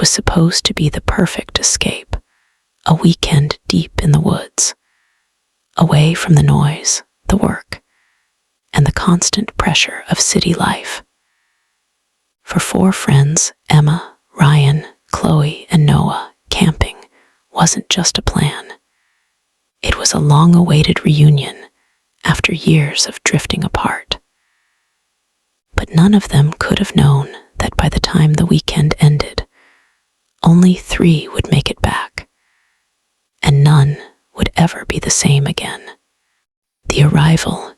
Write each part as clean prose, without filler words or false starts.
was supposed to be the perfect escape, a weekend deep in the woods, away from the noise, the work, and the constant pressure of city life. For 4 friends, Emma, Ryan, Chloe, and Noah, camping wasn't just a plan. It was a long-awaited reunion after years of drifting apart. But none of them could have known that by the time the weekend ended, only 3 would make it back, and none would ever be the same again. The arrival,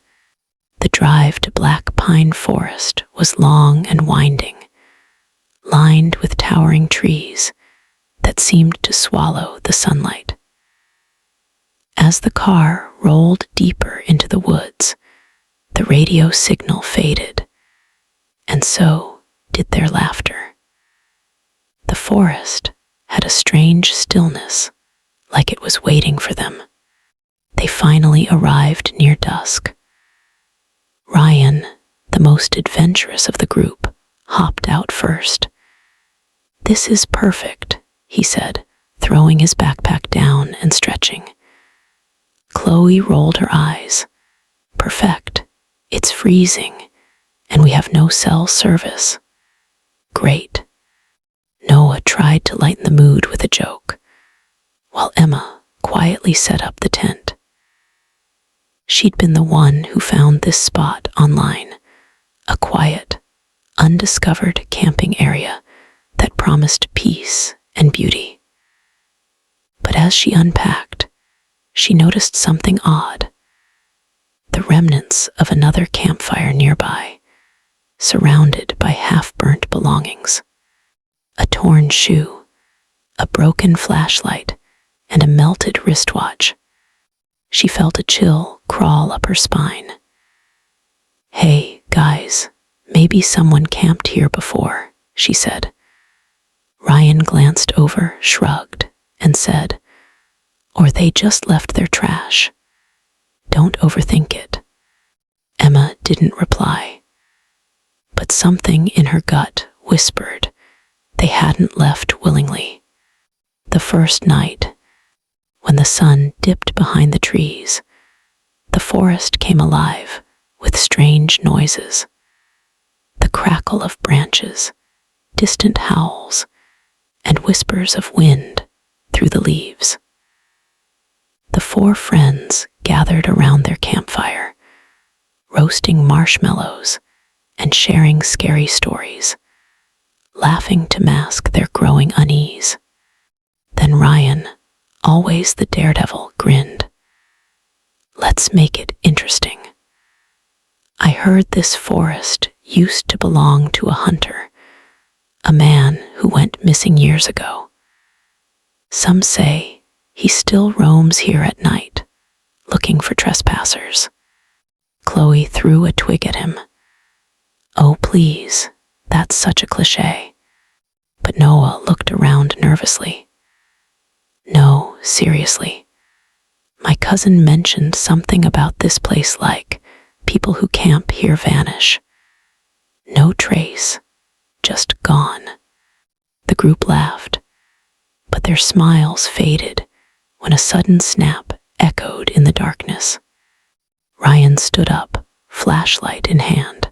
the drive to Black Pine Forest, was long and winding, lined with towering trees that seemed to swallow the sunlight. As the car rolled deeper into the woods, the radio signal faded, and so did their laughter. The forest had a strange stillness, like it was waiting for them. They finally arrived near dusk. Ryan, the most adventurous of the group, hopped out first. "This is perfect," he said, throwing his backpack down and stretching. Chloe rolled her eyes. "Perfect. It's freezing, and we have no cell service." "Great." Noah tried to lighten the mood with a joke, while Emma quietly set up the tent. She'd been the one who found this spot online, a quiet, undiscovered camping area that promised peace and beauty. But as she unpacked, she noticed something odd. The remnants of another campfire nearby, surrounded by half-burnt belongings. A torn shoe, a broken flashlight, and a melted wristwatch. She felt a chill crawl up her spine. "Hey, guys, maybe someone camped here before," she said. Ryan glanced over, shrugged, and said, "Or they just left their trash. Don't overthink it." Emma didn't reply, but something in her gut whispered they hadn't left willingly. The first night, when the sun dipped behind the trees, the forest came alive with strange noises. The crackle of branches, distant howls, and whispers of wind through the leaves. The 4 friends gathered around their campfire, roasting marshmallows and sharing scary stories, laughing to mask their growing unease. Then Ryan, always the daredevil, grinned. "Let's make it interesting. I heard this forest used to belong to a hunter, a man who went missing years ago. Some say he still roams here at night, looking for trespassers." Chloe threw a twig at him. "Oh, please, that's such a cliché." But Noah looked around nervously. "No, seriously. My cousin mentioned something about this place, like people who camp here vanish. No trace, just gone." The group laughed, but their smiles faded when a sudden snap echoed in the darkness. Ryan stood up, flashlight in hand.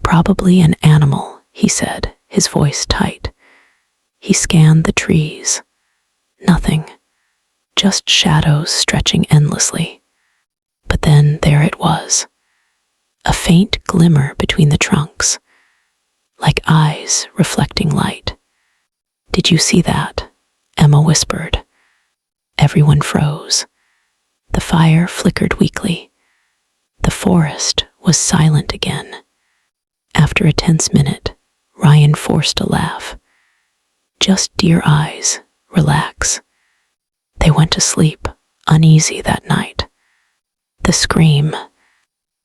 "Probably an animal," he said, his voice tight. He scanned the trees. Nothing, just shadows stretching endlessly. But then there it was, a faint glimmer between the trunks, like eyes reflecting light. "Did you see that?" Emma whispered. Everyone froze. The fire flickered weakly. The forest was silent again. After a tense minute, Ryan forced a laugh. "Just dear eyes, relax." They went to sleep, uneasy that night. The scream.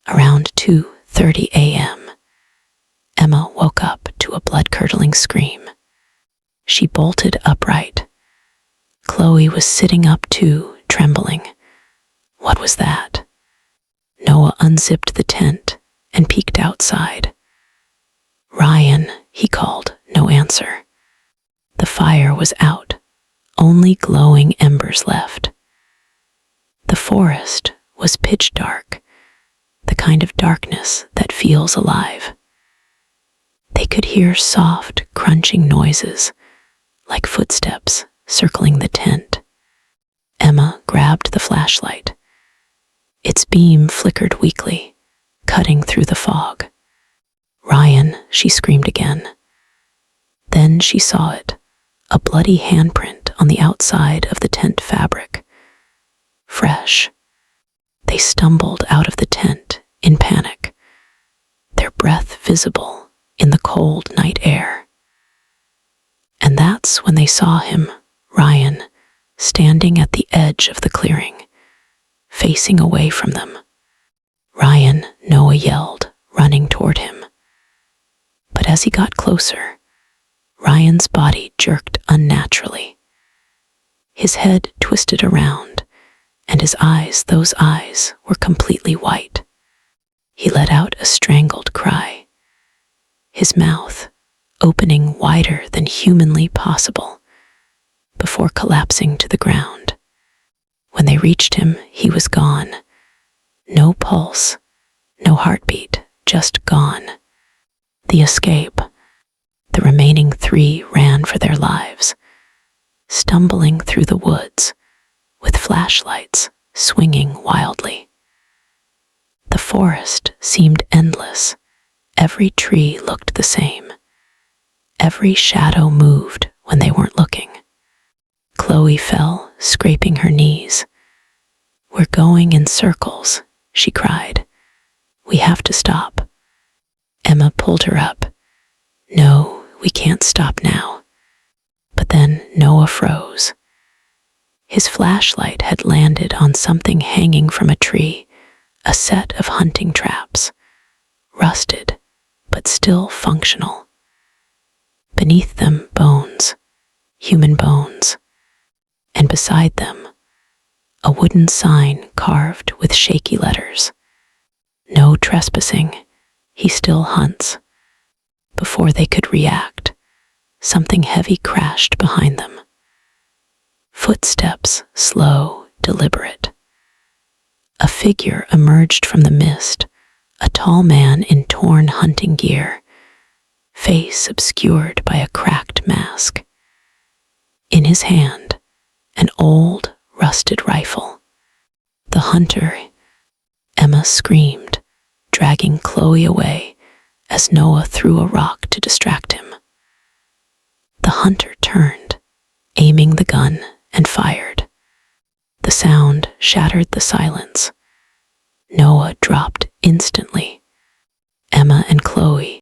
Around 2:30 a.m., Emma woke up to a blood-curdling scream. She bolted upright. Chloe was sitting up too, trembling. What was that? Noah unzipped the tent and peeked outside. "Ryan," he called, no answer. The fire was out, only glowing embers left. The forest was pitch dark, the kind of darkness that feels alive. They could hear soft, crunching noises, like footsteps circling the tent. Emma grabbed the flashlight. Its beam flickered weakly, cutting through the fog. "Ryan," she screamed again. Then she saw it, a bloody handprint on the outside of the tent fabric. Fresh. They stumbled out of the tent in panic, their breath visible in the cold night air. And that's when they saw him, Ryan, standing at the edge of the clearing, facing away from them. "Ryan," Noah yelled, running toward him. But as he got closer, Ryan's body jerked unnaturally. His head twisted around, and his eyes, those eyes, were completely white. He let out a strangled cry, his mouth opening wider than humanly possible, before collapsing to the ground. When they reached him, he was gone. No pulse, no heartbeat, just gone. The escape. The remaining three ran for their lives, stumbling through the woods, with flashlights swinging wildly. The forest seemed endless. Every tree looked the same. Every shadow moved when they weren't looking. Chloe fell, scraping her knees. "We're going in circles," she cried. "We have to stop." Emma pulled her up. "No, we can't stop now." But then Noah froze. His flashlight had landed on something hanging from a tree, a set of hunting traps, rusted but still functional. Beneath them, bones, human bones, and beside them, a wooden sign carved with shaky letters. "No trespassing, he still hunts." Before they could react, something heavy crashed behind them. Footsteps, slow, deliberate. A figure emerged from the mist, a tall man in torn hunting gear, face obscured by a cracked mask. In his hand, an old, rusted rifle. "The hunter," Emma screamed, dragging Chloe away as Noah threw a rock to distract him. The hunter turned, aiming the gun, and fired. The sound shattered the silence. Noah dropped instantly. Emma and